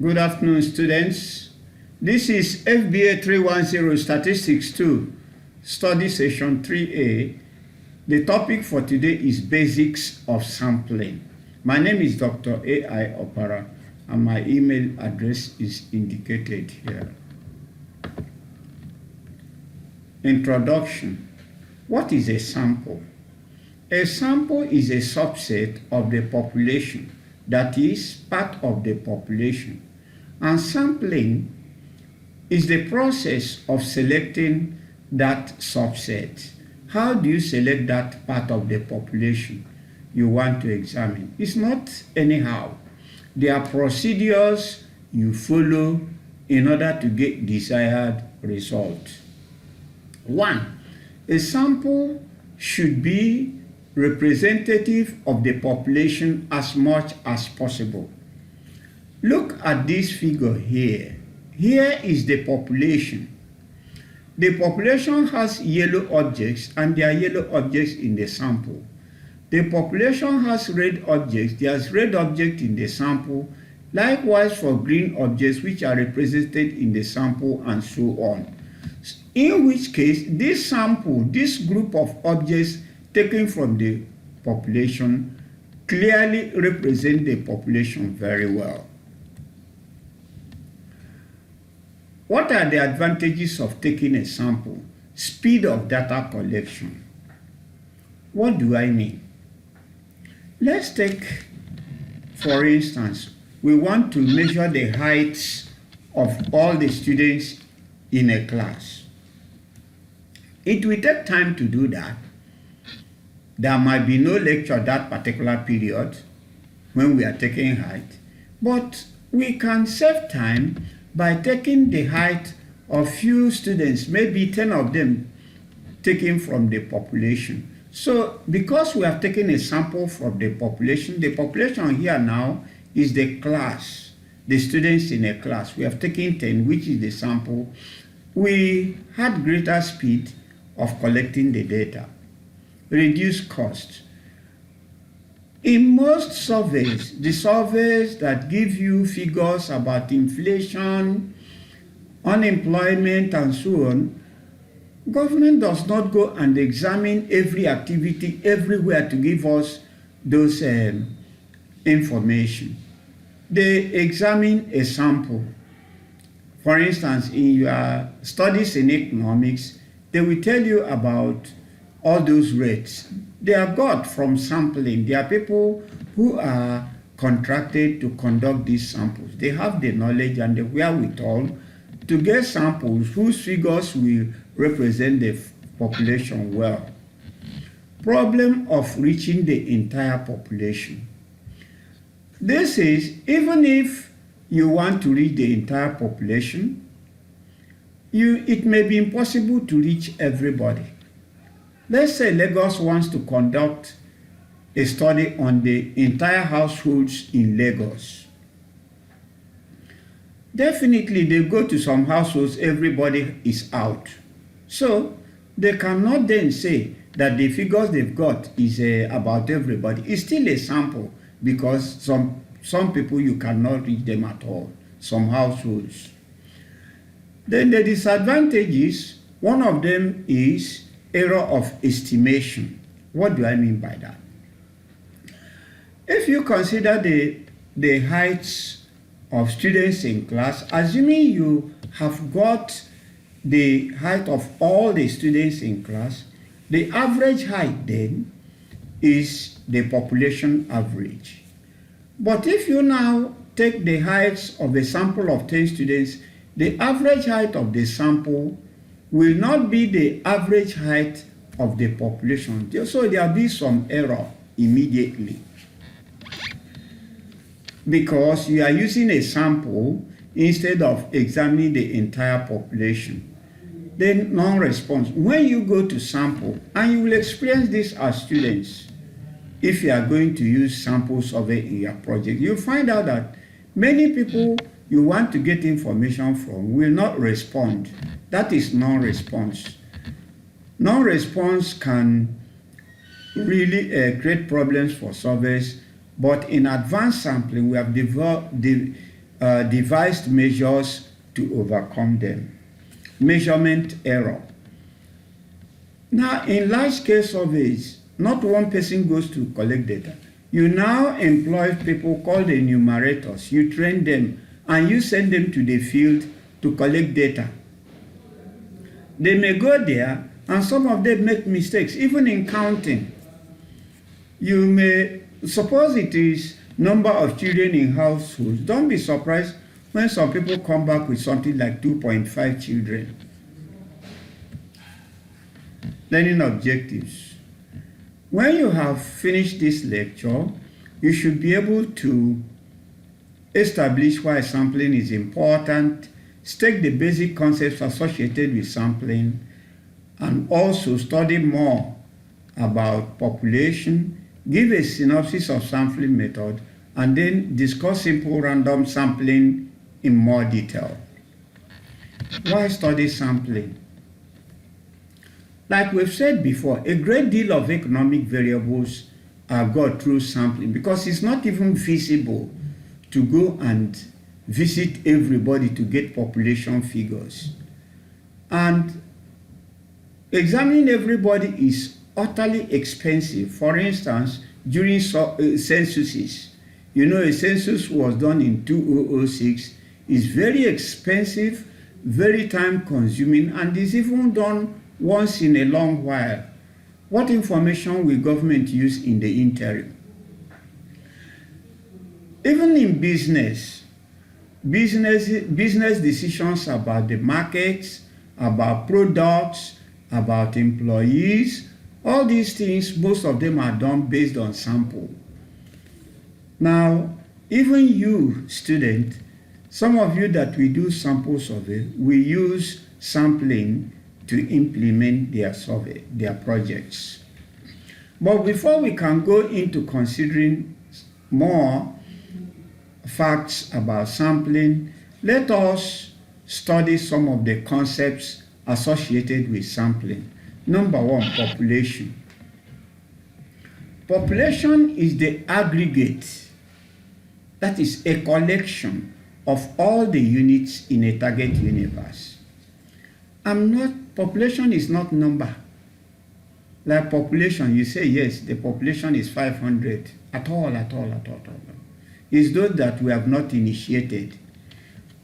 Good afternoon, students. This is FBA 310 Statistics 2, Study Session 3A. The topic for today is Basics of Sampling. My name is Dr. A.I. Opara, and my email address is indicated here. Introduction. What is a sample? A sample is a subset of the population, that is, part of the population. And sampling is the process of selecting that subset. How do you select that part of the population you want to examine? It's not anyhow. There are procedures you follow in order to get desired results. 1. A sample should be representative of the population as much as possible. Look at this figure here. Here is the population. The population has yellow objects, and there are yellow objects in the sample. The population has red objects. There's red object in the sample. Likewise for green objects, which are represented in the sample, and so on. In which case, this sample, this group of objects taken from the population, clearly represent the population very well. What are the advantages of taking a sample? Speed of data collection. What do I mean? Let's take, for instance, we want to measure the heights of all the students in a class. It will take time to do that. There might be no lecture that particular period when we are taking height, but we can save time by taking the height of few students, maybe 10 of them taken from the population. So because we have taken a sample from the population here now is the class, the students in a class. We have taken 10, which is the sample. We had greater speed of collecting the data, reduce cost. In most surveys, the surveys that give you figures about inflation, unemployment, and so on, government does not go and examine every activity everywhere to give us those information. They examine a sample. For instance, in your studies in economics, they will tell you about all those rates. They are got from sampling. There are people who are contracted to conduct these samples. They have the knowledge and the wherewithal to get samples whose figures will represent the population well. Problem of reaching the entire population. This is, even if you want to reach the entire population, it may be impossible to reach everybody. Let's say Lagos wants to conduct a study on the entire households in Lagos. Definitely they go to some households, everybody is out. So they cannot then say that the figures they've got is about everybody. It's still a sample because some people you cannot reach them at all, some households. Then the disadvantages, one of them is error of estimation. What do I mean by that? If you consider the heights of students in class, assuming you have got the height of all the students in class, the average height then is the population average. But if you now take the heights of a sample of 10 students, the average height of the sample will not be the average height of the population. So there will be some error immediately, because you are using a sample instead of examining the entire population. Then non-response. When you go to sample, and you will experience this as students, if you are going to use sample survey in your project, you'll find out that many people you want to get information from will not respond. That is non-response. Non-response can really create problems for surveys, but in advanced sampling, we have devised measures to overcome them. Measurement error. Now, in large-scale surveys, not one person goes to collect data. You now employ people called enumerators. You train them and you send them to the field to collect data. They may go there and some of them make mistakes, even in counting. You may, suppose it is number of children in households. Don't be surprised when some people come back with something like 2.5 children. Learning objectives. When you have finished this lecture, you should be able to establish why sampling is important, state the basic concepts associated with sampling, and also study more about population, give a synopsis of sampling method, and then discuss simple random sampling in more detail. Why study sampling? Like we've said before, a great deal of economic variables are got through sampling because it's not even feasible to go and visit everybody to get population figures. And examining everybody is utterly expensive. For instance, during censuses, you know, a census was done in 2006. It's very expensive, very time consuming, and is even done once in a long while. What information will government use in the interim? Even in business decisions about the markets, about products, about employees, all these things, most of them are done based on sample. Now, even you, student, some of you that we do sample survey, we use sampling to implement their survey, their projects. But before we can go into considering more facts about sampling, let us study some of the concepts associated with sampling. Number one, population. Population is the aggregate, that is a collection of all the units in a target universe. Population is not number. Like population, you say, yes, the population is 500. At all. It's those that we have not initiated.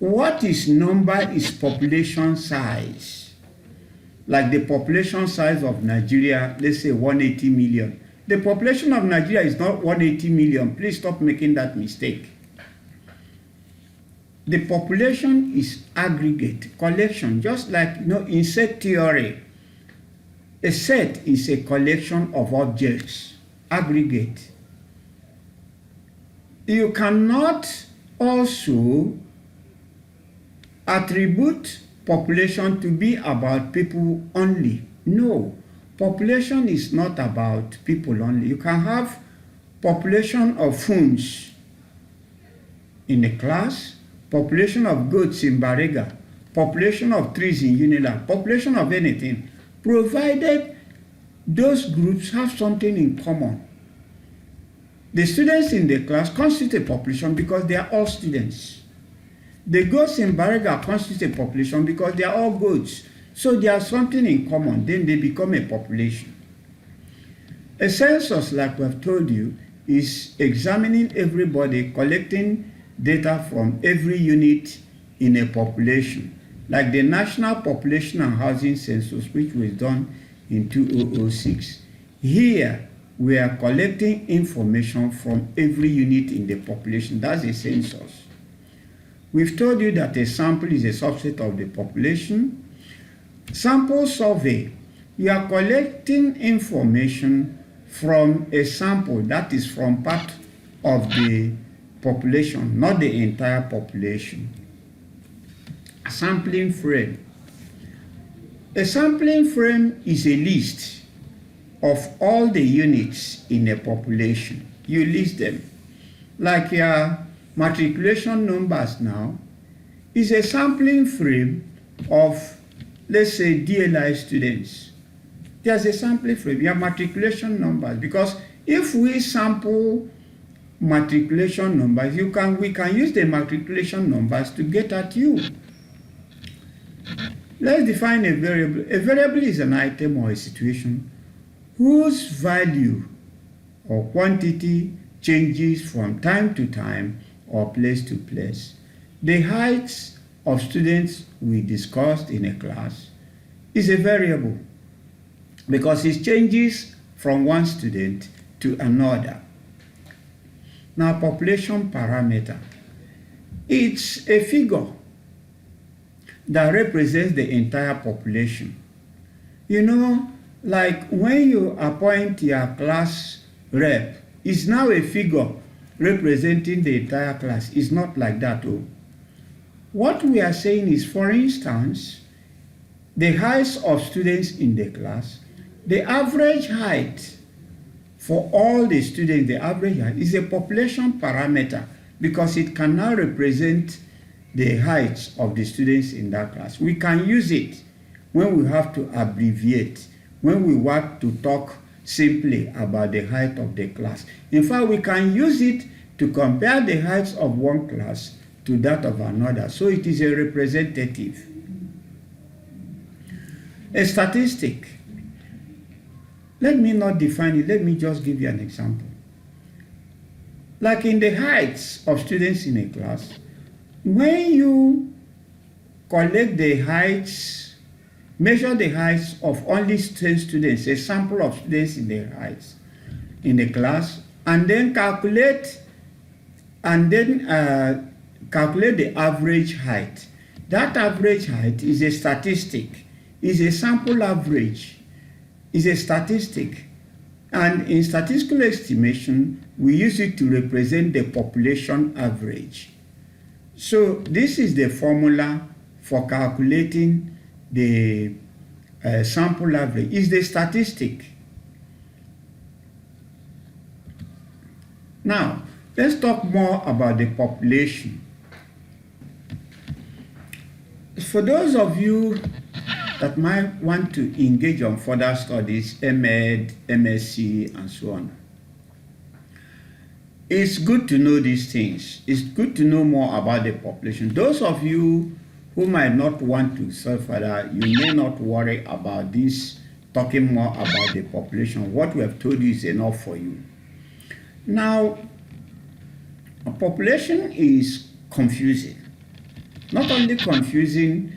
What is number is population size. Like the population size of Nigeria, let's say 180 million. The population of Nigeria is not 180 million. Please stop making that mistake. The population is aggregate, collection, just like, you know, in set theory. A set is a collection of objects, aggregate. You cannot also attribute population to be about people only. No, population is not about people only. You can have population of phones in a class, population of goats in Barega, population of trees in Unila, population of anything, provided those groups have something in common. The students in the class constitute a population because they are all students. The goats in Barega constitute a population because they are all goats. So they have something in common, then they become a population. A census, like we have told you, is examining everybody, collecting data from every unit in a population, like the National Population and Housing Census, which was done in 2006. Here, we are collecting information from every unit in the population. That's a census. We've told you that a sample is a subset of the population. Sample survey, you are collecting information from a sample that is from part of the population, not the entire population. A sampling frame. A sampling frame is a list of all the units in a population. You list them. Like your matriculation numbers now is a sampling frame of, let's say, DLI students. There's a sampling frame, your matriculation numbers, because if we sample matriculation numbers, we can use the matriculation numbers to get at you. Let's define a variable. A variable is an item or a situation whose value or quantity changes from time to time or place to place. The heights of students we discussed in a class is a variable because it changes from one student to another. Now, population parameter. It's a figure that represents the entire population. You know, like when you appoint your class rep, it's now a figure representing the entire class. It's not like that. Oh. What we are saying is, for instance, the heights of students in the class, the average height for all the students, the average height is a population parameter because it can now represent the heights of the students in that class. We can use it when we have to abbreviate, when we want to talk simply about the height of the class. In fact, we can use it to compare the heights of one class to that of another. So it is a representative. A statistic. Let me not define it. Let me just give you an example. Like in the heights of students in a class, when you collect the heights, measure the heights of only 10 students, a sample of students in the heights in the class, and then calculate the average height. That average height is a statistic, is a sample average, is a statistic. And in statistical estimation, we use it to represent the population average. So this is the formula for calculating the sample average, is the statistic. Now, let's talk more about the population. For those of you that might want to engage on further studies, MEd, MSc, and so on, it's good to know these things. It's good to know more about the population. Those of you who might not want to study further, you may not worry about this, talking more about the population. What we have told you is enough for you. Now, a population is confusing. Not only confusing,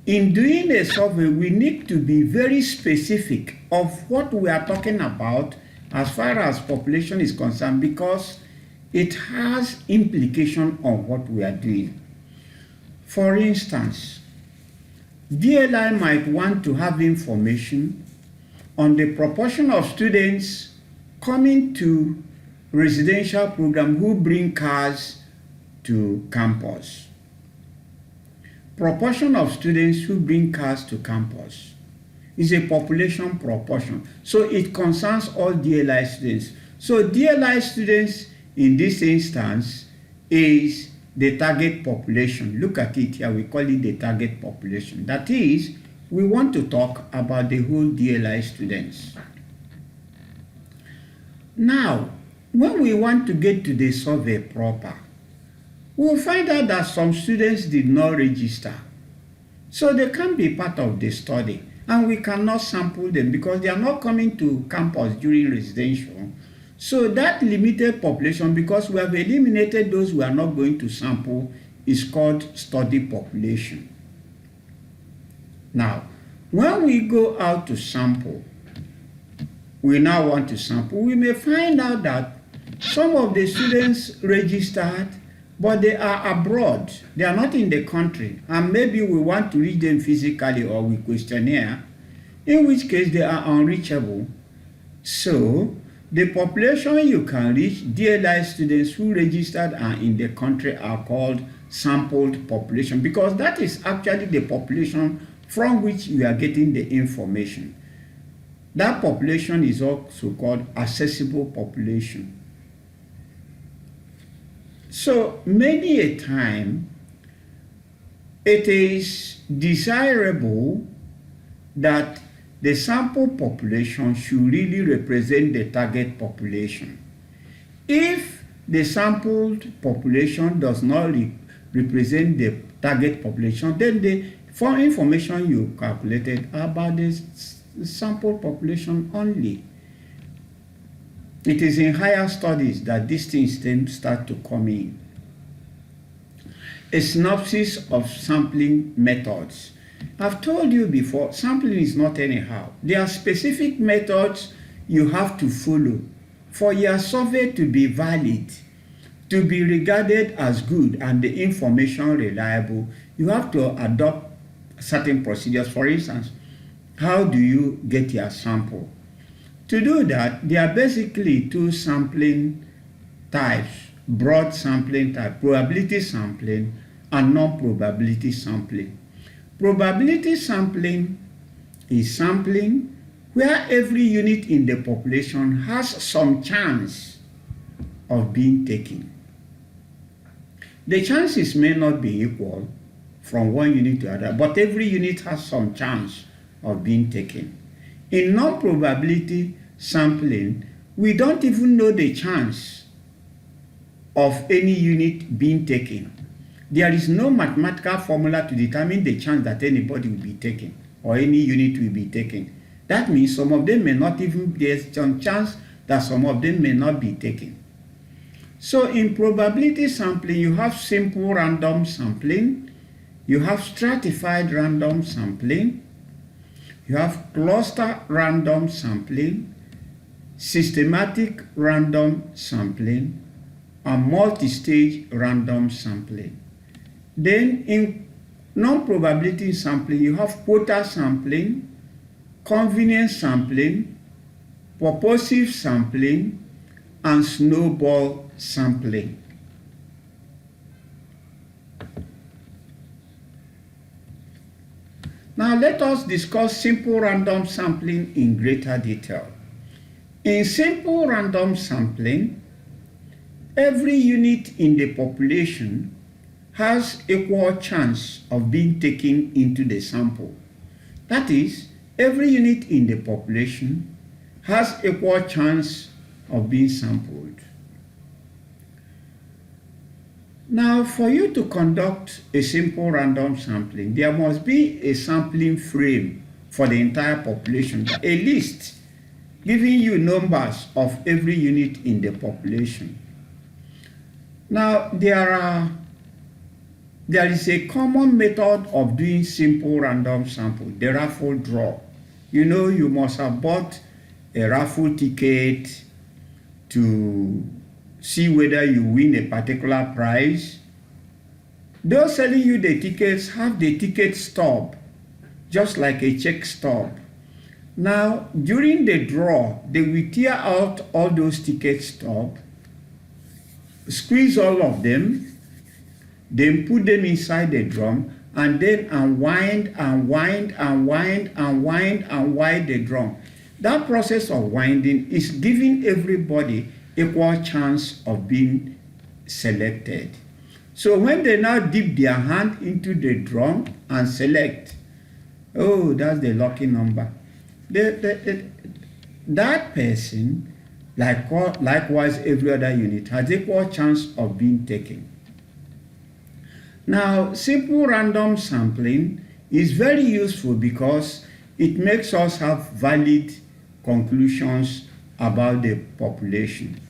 in doing a survey, we need to be very specific of what we are talking about as far as population is concerned, because it has implication on what we are doing. For instance, DLI might want to have information on the proportion of students coming to residential program who bring cars to campus. Proportion of students who bring cars to campus is a population proportion. So it concerns all DLI students. So DLI students in this instance is the target population. Look at it here, we call it the target population. That is, we want to talk about the whole DLI students. Now, when we want to get to the survey proper, we'll find out that some students did not register. So they can't be part of the study, and we cannot sample them because they are not coming to campus during residential. So that limited population, because we have eliminated those we are not going to sample, is called study population. Now, when we go out to sample, we now want to sample, we may find out that some of the students registered, but they are abroad. They are not in the country, and maybe we want to reach them physically or with questionnaire, in which case they are unreachable. So the population you can reach, DLI students who registered and in the country, are called sampled population, because that is actually the population from which you are getting the information. That population is also called accessible population. So many a time, it is desirable that the sample population should really represent the target population. If the sampled population does not represent the target population, then the information you calculated about the sample population only. It is in higher studies that these things then start to come in. A synopsis of sampling methods. I've told you before, sampling is not anyhow. There are specific methods you have to follow for your survey to be valid, to be regarded as good and the information reliable. You have to adopt certain procedures. For instance, how do you get your sample? To do that, there are basically two sampling types: broad sampling type, probability sampling, and non-probability sampling. Probability sampling is sampling where every unit in the population has some chance of being taken. The chances may not be equal from one unit to another, but every unit has some chance of being taken. In non-probability sampling, we don't even know the chance of any unit being taken. There is no mathematical formula to determine the chance that anybody will be taken or any unit will be taken. That means some of them may not even, there's some chance that some of them may not be taken. So in probability sampling, you have simple random sampling, you have stratified random sampling, you have cluster random sampling, systematic random sampling, and multi-stage random sampling. Then in non-probability sampling, you have quota sampling, convenience sampling, purposive sampling, and snowball sampling. Now let us discuss simple random sampling in greater detail. In simple random sampling, every unit in the population has equal chance of being taken into the sample. That is, every unit in the population has equal chance of being sampled. Now, for you to conduct a simple random sampling, there must be a sampling frame for the entire population, a list giving you numbers of every unit in the population. Now, there is a common method of doing simple random sample, the raffle draw. You know, you must have bought a raffle ticket to see whether you win a particular prize. Those selling you the tickets have the ticket stub, just like a check stub. Now, during the draw, they will tear out all those ticket stubs, squeeze all of them, then put them inside the drum, and then unwind the drum. That process of winding is giving everybody equal chance of being selected. So when they now dip their hand into the drum and select, oh, that's the lucky number. That person, likewise every other unit, has equal chance of being taken. Now, simple random sampling is very useful because it makes us have valid conclusions about the population.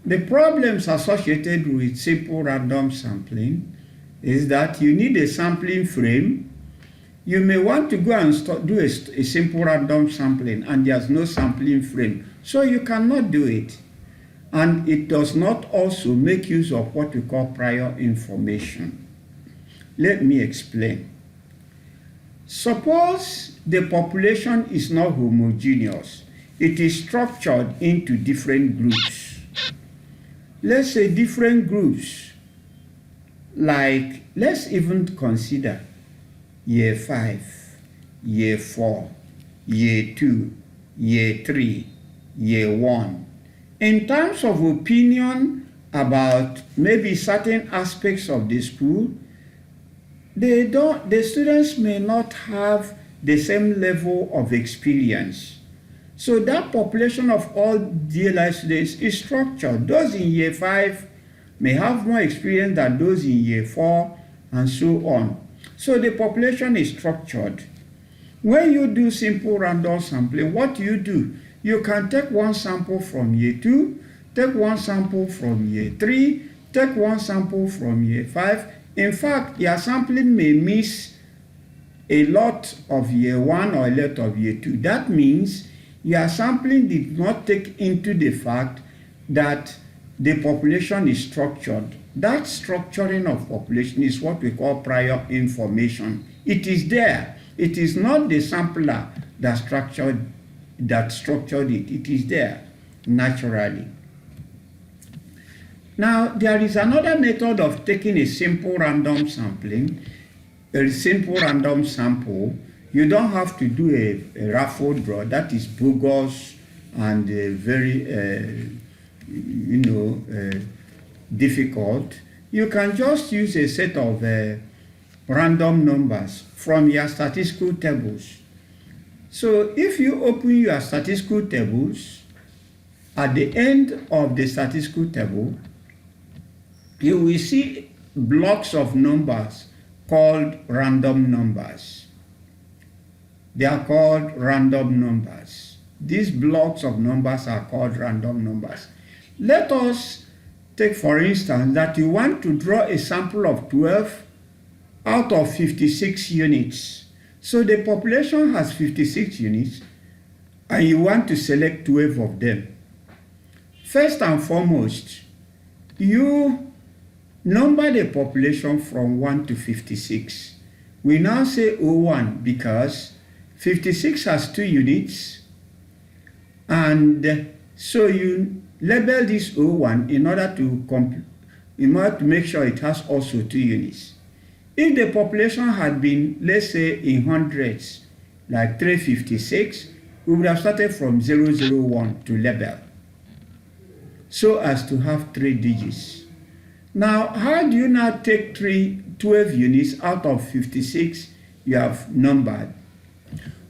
The problems associated with simple random sampling is that you need a sampling frame. You may want to go and do a simple random sampling and there's no sampling frame, so you cannot do it. And it does not also make use of what we call prior information. Let me explain. Suppose the population is not homogeneous. It is structured into different groups. Let's say different groups, like, let's even consider year 5, year 4, year 2, year 3, year 1. In terms of opinion about maybe certain aspects of the school, the students may not have the same level of experience. So that population of all DLI students is structured. Those in year 5 may have more experience than those in year 4 and so on. So the population is structured. When you do simple random sampling, what do? You can take one sample from year 2, take one sample from year 3, take one sample from year 5. In fact, your sampling may miss a lot of year 1 or a lot of year 2. That means your sampling did not take into the fact that the population is structured. That structuring of population is what we call prior information. It is there. It is not the sampler that structured it. It is there naturally. Now, there is another method of taking a simple random sampling, a simple random sample. You don't have to do a raffle draw. That is bogus and very, difficult. You can just use a set of random numbers from your statistical tables. So if you open your statistical tables, at the end of the statistical table, you will see blocks of numbers called random numbers. They are called random numbers. These blocks of numbers are called random numbers. Let us take, for instance, that you want to draw a sample of 12 out of 56 units. So the population has 56 units, and you want to select 12 of them. First and foremost, you number the population from 1 to 56. We now say 01 because 56 has 2 units, and so you label this 01 in order to make sure it has also 2 units. If the population had been, let's say, in hundreds, like 356, we would have started from 001 to label, so as to have 3 digits. Now, how do you now take 12 units out of 56 you have numbered?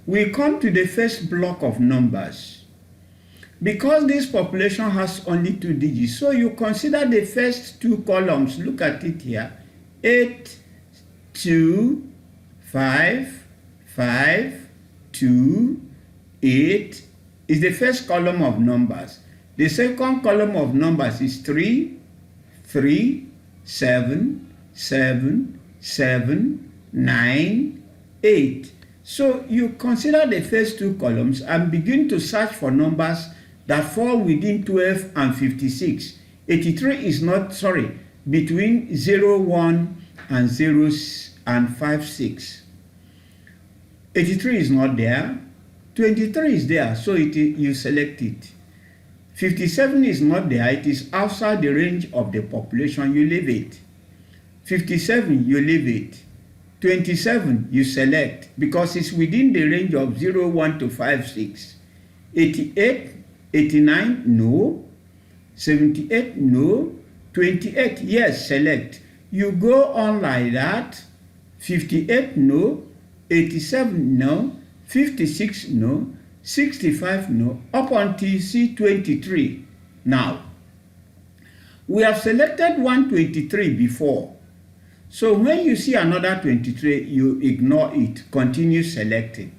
We come to the first block of numbers. Because this population has only 2 digits, so you consider the first 2 columns. Look at it here. 8, 2, 5, 5, 2, 8 is the first column of numbers. The second column of numbers is 3, 3, 7, 7, 7, 9, 8. So you consider the first 2 columns and begin to search for numbers that fall within 12 and 56. 83 is not, between 01 and 0 and 56. 83 is not there. 23 is there, so you select it. 57 is not there. It is outside the range of the population. You leave it. 57, you leave it. 27, you select because it's within the range of 01 to 56. 88, 89, no. 78, no. 28, yes, select. You go on like that. 58, no. 87, no. 56, no. 65, no. Up until C23. Now, we have selected 123 before. So when you see another 23, you ignore it, continue selecting.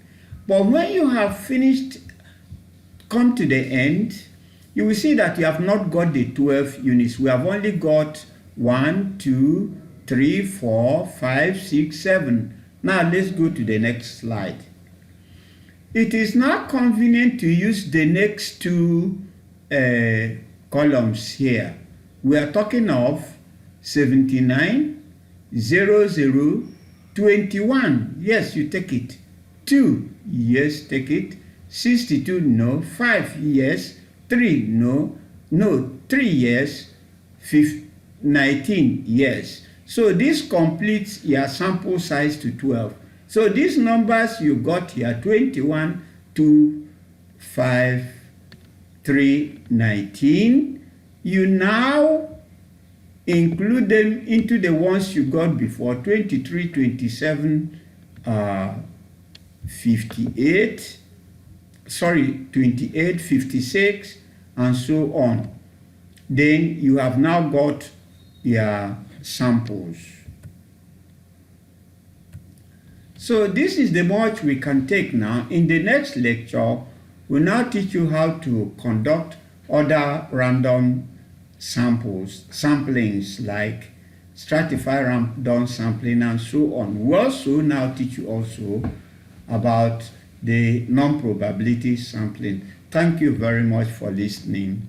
But when you have finished, come to the end, you will see that you have not got the 12 units. We have only got 1, 2, 3, 4, 5, 6, 7. Now let's go to the next slide. It is now convenient to use the next 2 columns here. We are talking of 79, 00, 21, yes, you take it. 2, yes, take it. 62, no. 5, yes. 3, no. 3, yes. 19, yes. So this completes your sample size to 12. So these numbers you got here, 21, 2, 5, 3, 19, you now include them into the ones you got before, 23, 27, 58, 28, 56, and so on. Then you have now got your samples. So this is the much we can take now. In the next lecture, we'll now teach you how to conduct other random samplings like stratify random sampling and so on. We'll also now teach you also about the non-probability sampling. Thank you very much for listening.